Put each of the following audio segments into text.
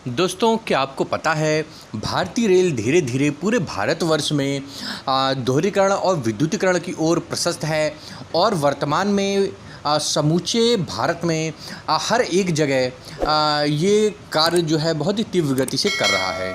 दोस्तों, क्या आपको पता है भारतीय रेल धीरे धीरे पूरे भारतवर्ष में दोहरीकरण और विद्युतीकरण की ओर प्रशस्त है और वर्तमान में समूचे भारत में हर एक जगह ये कार्य जो है बहुत ही तीव्र गति से कर रहा है।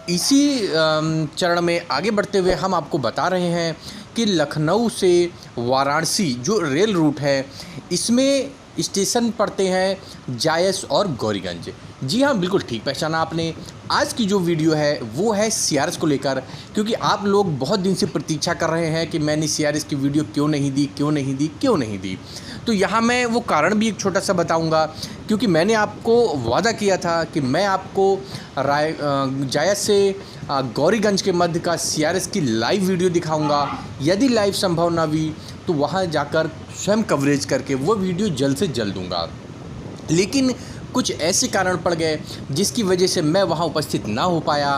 इसी चरण में आगे बढ़ते हुए हम आपको बता रहे हैं कि लखनऊ से वाराणसी जो रेल रूट है, इसमें स्टेशन पड़ते हैं जायस और गौरीगंज। जी हाँ, बिल्कुल ठीक पहचाना आपने। आज की जो वीडियो है वो है सीआरएस को लेकर, क्योंकि आप लोग बहुत दिन से प्रतीक्षा कर रहे हैं कि मैंने सीआरएस की वीडियो क्यों नहीं दी। तो यहाँ मैं वो कारण भी एक छोटा सा बताऊंगा, क्योंकि मैंने आपको वादा किया था कि मैं आपको जायस से गौरीगंज के मध्य का सीआरएस की लाइव वीडियो दिखाऊंगा। यदि लाइव संभव ना हुई तो वहाँ जाकर स्वयं कवरेज करके वो वीडियो जल्द से जल्द दूंगा। लेकिन कुछ ऐसे कारण पड़ गए जिसकी वजह से मैं वहाँ उपस्थित ना हो पाया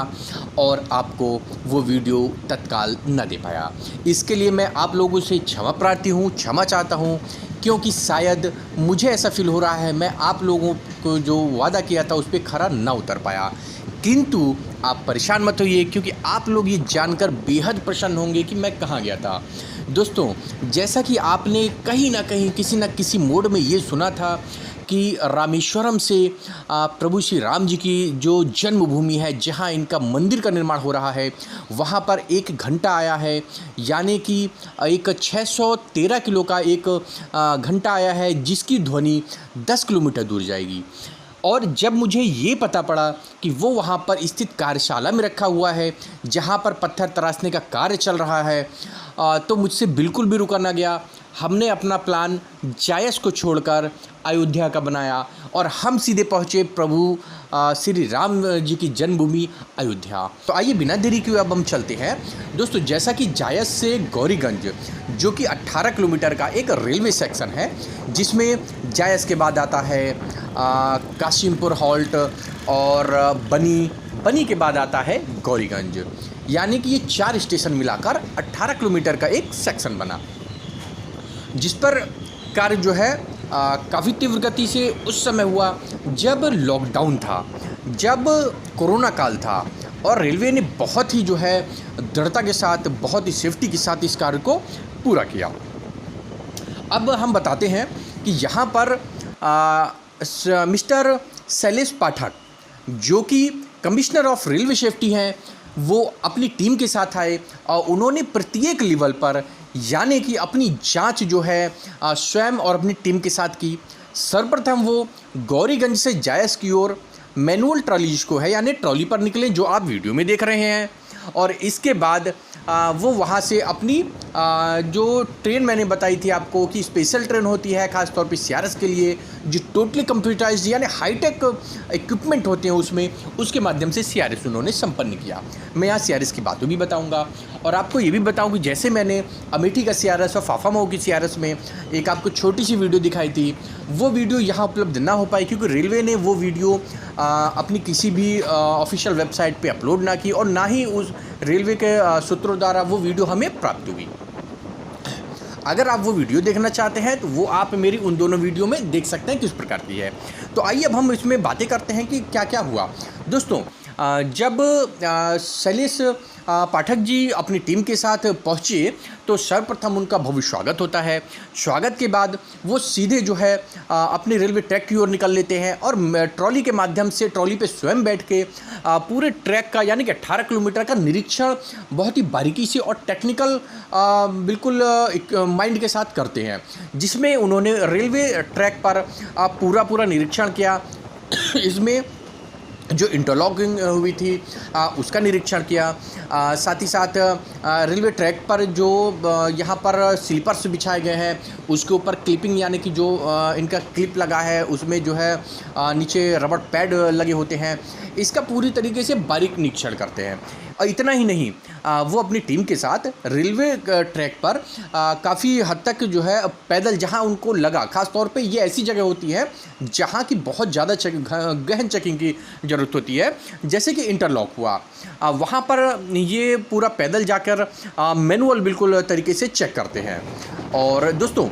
और आपको वो वीडियो तत्काल न दे पाया। इसके लिए मैं आप लोगों से क्षमा चाहता हूँ, क्योंकि शायद मुझे ऐसा फील हो रहा है मैं आप लोगों को जो वादा किया था उस पर खरा ना उतर पाया। किंतु आप परेशान मत होइए, क्योंकि आप लोग ये जानकर बेहद प्रसन्न होंगे कि मैं कहाँ गया था। दोस्तों, जैसा कि आपने कहीं ना कहीं किसी न किसी मोड में ये सुना था कि रामेश्वरम से प्रभु श्री राम जी की जो जन्मभूमि है, जहां इनका मंदिर का निर्माण हो रहा है, वहां पर एक घंटा आया है, यानी कि एक 613 किलो का एक घंटा आया है, जिसकी ध्वनि 10 किलोमीटर दूर जाएगी। और जब मुझे ये पता पड़ा कि वो वहाँ पर स्थित कार्यशाला में रखा हुआ है, जहाँ पर पत्थर तराशने का कार्य चल रहा है, तो मुझसे बिल्कुल भी रुका ना गया। हमने अपना प्लान जायस को छोड़कर अयोध्या का बनाया और हम सीधे पहुँचे प्रभु श्री राम जी की जन्मभूमि अयोध्या। तो आइए बिना देरी किए अब हम चलते हैं। दोस्तों, जैसा कि जायस से गौरीगंज जो कि 18 किलोमीटर का एक रेलवे सेक्शन है, जिसमें जायस के बाद आता है काशिमपुर हॉल्ट और बनी के बाद आता है गौरीगंज, यानी कि ये 4 स्टेशन मिलाकर 18 किलोमीटर का एक सेक्शन बना, जिस पर कार्य जो है काफ़ी तीव्र गति से उस समय हुआ जब लॉकडाउन था, जब कोरोना काल था, और रेलवे ने बहुत ही जो है दृढ़ता के साथ, बहुत ही सेफ्टी के साथ इस कार्य को पूरा किया। अब हम बताते हैं कि यहाँ पर मिस्टर शैलेश पाठक, जो कि कमिश्नर ऑफ रेलवे सेफ्टी हैं, वो अपनी टीम के साथ आए और उन्होंने प्रत्येक लेवल पर, यानी कि अपनी जांच जो है स्वयं और अपनी टीम के साथ की। सर्वप्रथम वो गौरीगंज से जायस की ओर मैनुअल ट्रॉलीज को है, यानी ट्रॉली पर निकले, जो आप वीडियो में देख रहे हैं। और इसके बाद वो वहाँ से अपनी जो ट्रेन मैंने बताई थी आपको कि स्पेशल ट्रेन होती है ख़ास तौर पे सीआरएस के लिए, जो टोटली कंप्यूटराइज्ड यानी हाईटेक इक्विपमेंट होते हैं उसमें, उसके माध्यम से सीआरएस उन्होंने संपन्न किया। मैं यहाँ सीआरएस की बातों भी बताऊँगा और आपको ये भी बताऊँ कि जैसे मैंने अमेठी का सीआरएस और फाफामऊ की सीआरएस में एक आपको छोटी सी वीडियो दिखाई थी, वो वीडियो यहाँ उपलब्ध ना हो पाई क्योंकि रेलवे ने वो वीडियो अपनी किसी भी ऑफिशियल वेबसाइट पे अपलोड ना की और ना ही उस रेलवे के सूत्रों द्वारा वो वीडियो हमें प्राप्त हुई। अगर आप वो वीडियो देखना चाहते हैं तो वो आप मेरी उन दोनों वीडियो में देख सकते हैं किस प्रकार की है। तो आइए अब हम इसमें बातें करते हैं कि क्या क्या हुआ। दोस्तों, जब शैलेश पाठक जी अपनी टीम के साथ पहुँचे तो सर्वप्रथम उनका भव्य स्वागत होता है। स्वागत के बाद वो सीधे जो है अपने रेलवे ट्रैक की ओर निकल लेते हैं और ट्रॉली के माध्यम से, ट्रॉली पे स्वयं बैठ के पूरे ट्रैक का, यानी कि 18 किलोमीटर का निरीक्षण बहुत ही बारीकी से और टेक्निकल बिल्कुल माइंड के साथ करते हैं, जिसमें उन्होंने रेलवे ट्रैक पर पूरा निरीक्षण किया। इसमें जो इंटरलॉकिंग हुई थी उसका निरीक्षण किया, साथ ही साथ रेलवे ट्रैक पर जो यहाँ पर स्लीपर्स बिछाए गए हैं उसके ऊपर क्लिपिंग, यानी कि जो इनका क्लिप लगा है उसमें जो है नीचे रबड़ पैड लगे होते हैं, इसका पूरी तरीके से बारीक निरीक्षण करते हैं। और इतना ही नहीं, वो अपनी टीम के साथ रेलवे ट्रैक पर काफ़ी हद तक जो है पैदल, जहाँ उनको लगा, ख़ास तौर पे ये ऐसी जगह होती है जहाँ की बहुत ज़्यादा गहन चेकिंग की ज़रूरत होती है, जैसे कि इंटरलॉक हुआ, वहाँ पर ये पूरा पैदल जाकर मैनुअल बिल्कुल तरीके से चेक करते हैं। और दोस्तों,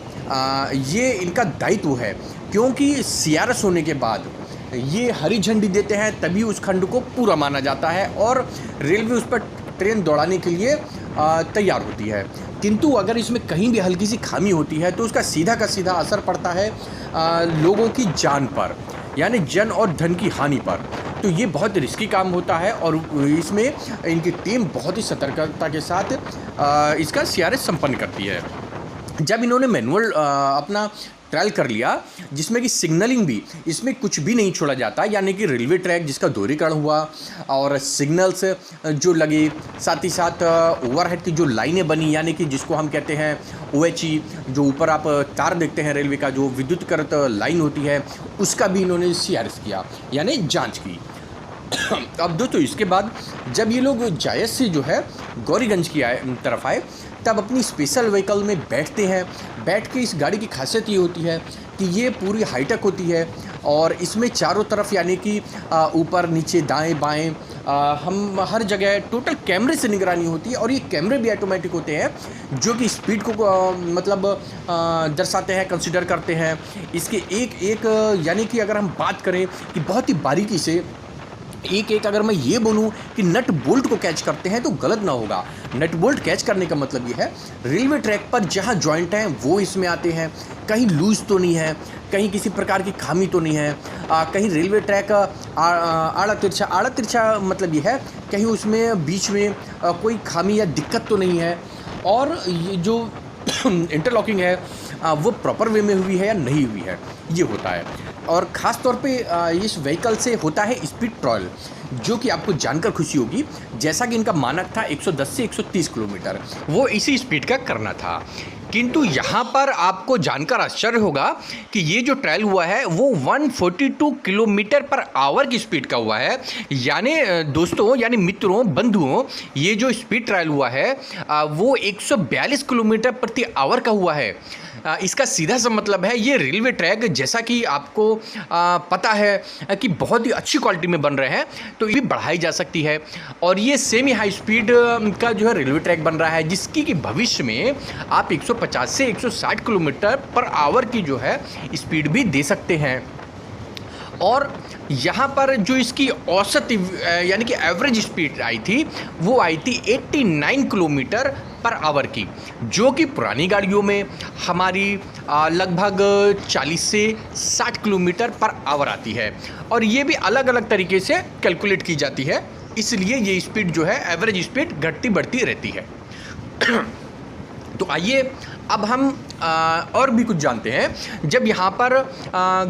ये इनका दायित्व है, क्योंकि सीआरएस होने के बाद ये हरी झंडी देते हैं तभी उस खंड को पूरा माना जाता है और रेलवे उस पर ट्रेन दौड़ाने के लिए तैयार होती है। किंतु अगर इसमें कहीं भी हल्की सी खामी होती है तो उसका सीधा का सीधा असर पड़ता है लोगों की जान पर, यानी जन और धन की हानि पर। तो ये बहुत रिस्की काम होता है और इसमें इनकी टीम बहुत ही सतर्कता के साथ इसका सीआरएस संपन्न करती है। जब इन्होंने मैनुअल अपना ट्रायल कर लिया जिसमें कि सिग्नलिंग भी इसमें कुछ भी नहीं छोड़ा जाता, यानी कि रेलवे ट्रैक जिसका दोहरीकरण हुआ और सिग्नल्स जो लगे, साथ ही साथ ओवरहेड की जो लाइनें बनी, यानी कि जिसको हम कहते हैं OHE, जो ऊपर आप तार देखते हैं रेलवे का जो विद्युतकृत लाइन होती है, उसका भी इन्होंने सीआरएस किया, यानी जांच की। अब दोस्तों इसके बाद जब ये लोग जायज से जो है गौरीगंज की तरफ आए तब अपनी स्पेशल व्हीकल में बैठते हैं। बैठ के इस गाड़ी की खासियत ये होती है कि ये पूरी हाईटेक होती है और इसमें चारों तरफ यानी कि ऊपर नीचे दाएं बाएं हम हर जगह टोटल कैमरे से निगरानी होती है और ये कैमरे भी ऑटोमेटिक होते हैं जो कि स्पीड को मतलब दर्शाते हैं, कंसिडर करते हैं। इसके एक यानी कि अगर हम बात करें कि बहुत ही बारीकी से एक अगर मैं ये बोलूँ कि नट बोल्ट को कैच करते हैं तो गलत ना होगा। नट बोल्ट कैच करने का मतलब ये है रेलवे ट्रैक पर जहाँ जॉइंट हैं वो इसमें आते हैं, कहीं लूज तो नहीं है, कहीं किसी प्रकार की खामी तो नहीं है, कहीं रेलवे ट्रैक आड़ा तिरछा मतलब ये है कहीं उसमें बीच में कोई खामी या दिक्कत तो नहीं है, और ये जो इंटरलॉकिंग है वो प्रॉपर वे में हुई है या नहीं हुई है, ये होता है। और ख़ास तौर पे इस व्हीकल से होता है स्पीड ट्रायल, जो कि आपको जानकर खुशी होगी। जैसा कि इनका मानक था 110 से 130 किलोमीटर, वो इसी स्पीड का करना था। किंतु यहाँ पर आपको जानकर आश्चर्य होगा कि ये जो ट्रायल हुआ है वो 142 किलोमीटर पर आवर की स्पीड का हुआ है। यानी दोस्तों, यानी मित्रों, बंधुओं, ये जो स्पीड ट्रायल हुआ है वो 142 किलोमीटर प्रति आवर का हुआ है। इसका सीधा सा मतलब है ये रेलवे ट्रैक, जैसा कि आपको पता है कि बहुत ही अच्छी क्वालिटी में बन रहे हैं, तो ये भी बढ़ाई जा सकती है। और ये सेमी हाई स्पीड का जो है रेलवे ट्रैक बन रहा है, जिसकी कि भविष्य में आप 150 से 160 किलोमीटर पर आवर की जो है स्पीड भी दे सकते हैं। और यहाँ पर जो इसकी औसत यानी कि एवरेज स्पीड आई थी वो आई थी 89 किलोमीटर पर आवर की, जो कि पुरानी गाड़ियों में हमारी लगभग 40 से 60 किलोमीटर पर आवर आती है। और ये भी अलग अलग तरीके से कैलकुलेट की जाती है, इसलिए ये स्पीड जो है एवरेज स्पीड घटती बढ़ती रहती है। तो आइए अब हम और भी कुछ जानते हैं। जब यहाँ पर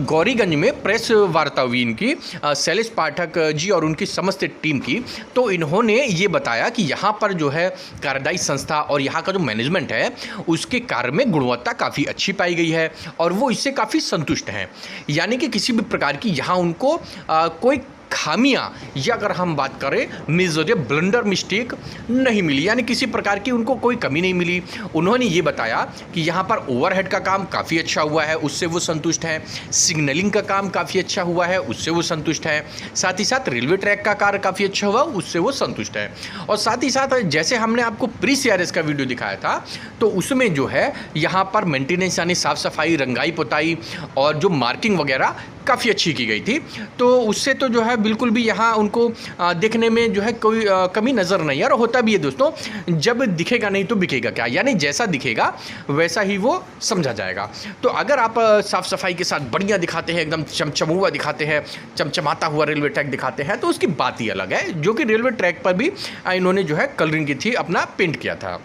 गौरीगंज में प्रेस वार्ता हुई इनकी शैलेश पाठक जी और उनकी समस्त टीम की, तो इन्होंने ये बताया कि यहाँ पर जो है कार्यदायी संस्था और यहाँ का जो मैनेजमेंट है उसके कार्य में गुणवत्ता काफ़ी अच्छी पाई गई है और वो इससे काफ़ी संतुष्ट हैं। यानी कि किसी भी प्रकार की यहाँ उनको कोई खामियां या अगर हम बात करें मेजर ब्लंडर मिस्टेक नहीं मिली, यानी किसी प्रकार की उनको कोई कमी नहीं मिली। उन्होंने ये बताया कि यहाँ पर ओवरहेड का काम काफ़ी अच्छा हुआ है, उससे वो संतुष्ट हैं। सिग्नलिंग का काम काफ़ी अच्छा हुआ है, उससे वो संतुष्ट है। साथ ही साथ रेलवे ट्रैक का कार्य काफ़ी अच्छा हुआ, उससे वो संतुष्ट है। और साथ ही साथ जैसे हमने आपको प्री सीआरएस का वीडियो दिखाया था तो उसमें जो है यहाँ पर मेंटेनेंस यानी साफ़ सफाई, रंगाई पुताई और जो मार्किंग वगैरह काफ़ी अच्छी की गई थी, तो उससे तो जो है बिल्कुल भी यहाँ उनको देखने में जो है कोई कमी नज़र नहीं है। और होता भी है दोस्तों, जब दिखेगा नहीं तो बिकेगा क्या, यानी जैसा दिखेगा वैसा ही वो समझा जाएगा। तो अगर आप साफ़ सफाई के साथ बढ़िया दिखाते हैं, एकदम चमचमुआ दिखाते हैं, चमचमाता हुआ रेलवे ट्रैक दिखाते हैं, तो उसकी बात ही अलग है, जो कि रेलवे ट्रैक पर भी इन्होंने जो है कलरिंग की थी, अपना पेंट किया था।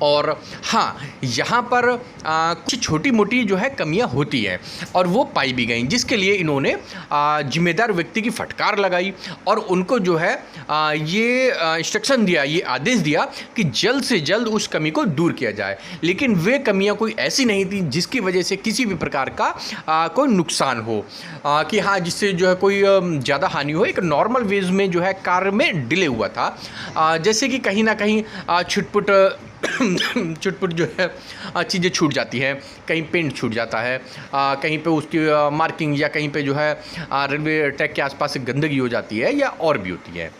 और हाँ, यहाँ पर कुछ छोटी मोटी जो है कमियाँ होती हैं और वो पाई भी गई, जिसके लिए इन्होंने जिम्मेदार व्यक्ति की फटकार लगाई और उनको जो है ये इंस्ट्रक्शन दिया, ये आदेश दिया कि जल्द से जल्द उस कमी को दूर किया जाए। लेकिन वे कमियाँ कोई ऐसी नहीं थी जिसकी वजह से किसी भी प्रकार का कोई नुकसान हो, कि हाँ जिससे जो है कोई ज़्यादा हानि हो। एक नॉर्मल वेज में जो है कार्य में डिले हुआ था, जैसे कि कहीं ना कहीं छुटपुट जो है चीज़ें छूट जाती हैं, कहीं पेंट छूट जाता है, कहीं पे उसकी मार्किंग, या कहीं पे जो है रेलवे ट्रैक के आसपास गंदगी हो जाती है या और भी होती है।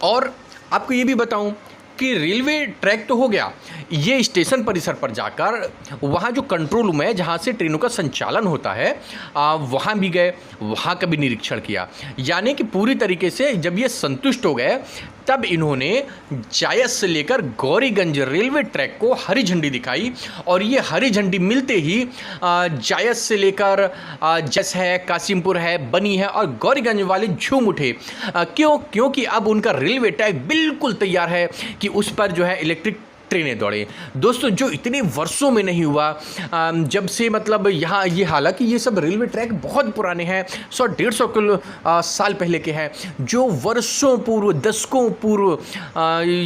और आपको ये भी बताऊं कि रेलवे ट्रैक तो हो गया, ये स्टेशन परिसर पर जाकर वहाँ जो कंट्रोल रूम है जहाँ से ट्रेनों का संचालन होता है वहाँ भी गए, वहाँ का भी निरीक्षण किया। यानी कि पूरी तरीके से जब ये संतुष्ट हो गए तब इन्होंने जायस से लेकर गौरीगंज रेलवे ट्रैक को हरी झंडी दिखाई और ये हरी झंडी मिलते ही जायस से लेकर जस है, कासिमपुर है, बनी है और गौरीगंज वाले झूम उठे। क्योंकि अब उनका रेलवे ट्रैक बिल्कुल तैयार है कि उस पर जो है इलेक्ट्रिक ट्रेनें दौड़े। दोस्तों जो इतने वर्षों में नहीं हुआ, जब से मतलब यहाँ ये, हालांकि ये सब रेलवे ट्रैक बहुत पुराने हैं, 100-150 साल पहले के हैं, जो वर्षों पूर्व, दशकों पूर्व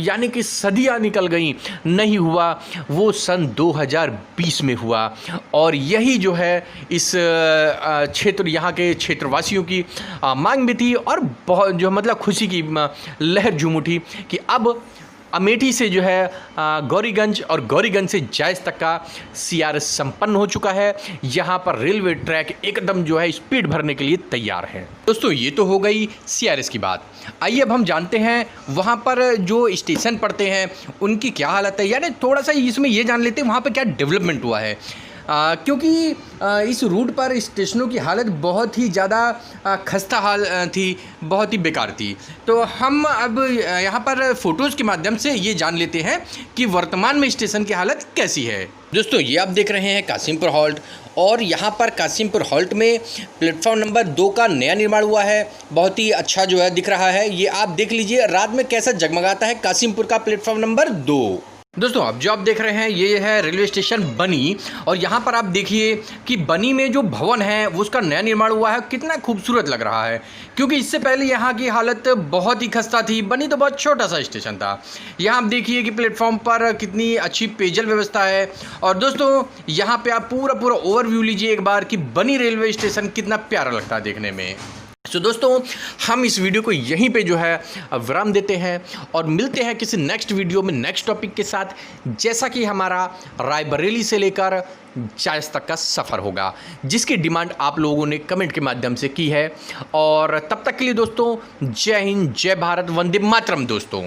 यानी कि सदियाँ निकल गई, नहीं हुआ, वो सन 2020 में हुआ। और यही जो है इस क्षेत्र, यहाँ के क्षेत्रवासियों की मांग भी थी और बहुत जो मतलब खुशी की लहर झूम उठी कि अब अमेठी से जो है गौरीगंज और गौरीगंज से जायस तक का CRS संपन्न हो चुका है। यहाँ पर रेलवे ट्रैक एकदम जो है स्पीड भरने के लिए तैयार है। दोस्तों ये तो हो गई CRS की बात। आइए अब हम जानते हैं वहाँ पर जो स्टेशन पड़ते हैं उनकी क्या हालत है, यानी थोड़ा सा इसमें ये जान लेते हैं वहाँ पर क्या डेवलपमेंट हुआ है। क्योंकि इस रूट पर स्टेशनों की हालत बहुत ही ज़्यादा खस्ता हाल थी, बहुत ही बेकार थी। तो हम अब यहाँ पर फ़ोटोज़ के माध्यम से ये जान लेते हैं कि वर्तमान में स्टेशन की हालत कैसी है। दोस्तों ये आप देख रहे हैं कासिमपुर हॉल्ट और यहाँ पर कासिमपुर हॉल्ट में प्लेटफॉर्म नंबर 2 का नया निर्माण हुआ है। बहुत ही अच्छा जो है दिख रहा है, ये आप देख लीजिए रात में कैसा जगमगाता है कासिमपुर का प्लेटफॉर्म नंबर 2। दोस्तों अब जो आप देख रहे हैं ये है रेलवे स्टेशन बनी और यहाँ पर आप देखिए कि बनी में जो भवन है वो उसका नया निर्माण हुआ है, कितना खूबसूरत लग रहा है। क्योंकि इससे पहले यहाँ की हालत बहुत ही खस्ता थी, बनी तो बहुत छोटा सा स्टेशन था। यहाँ आप देखिए कि प्लेटफॉर्म पर कितनी अच्छी पेयजल व्यवस्था है। और दोस्तों यहाँ पे आप पूरा ओवरव्यू लीजिए एक बार कि बनी रेलवे स्टेशन कितना प्यारा लगता है देखने में। तो दोस्तों हम इस वीडियो को यहीं पे जो है विराम देते हैं और मिलते हैं किसी नेक्स्ट वीडियो में नेक्स्ट टॉपिक के साथ, जैसा कि हमारा रायबरेली से लेकर जायस तक का सफ़र होगा, जिसकी डिमांड आप लोगों ने कमेंट के माध्यम से की है। और तब तक के लिए दोस्तों जय हिंद, जय भारत, वंदे मातरम दोस्तों।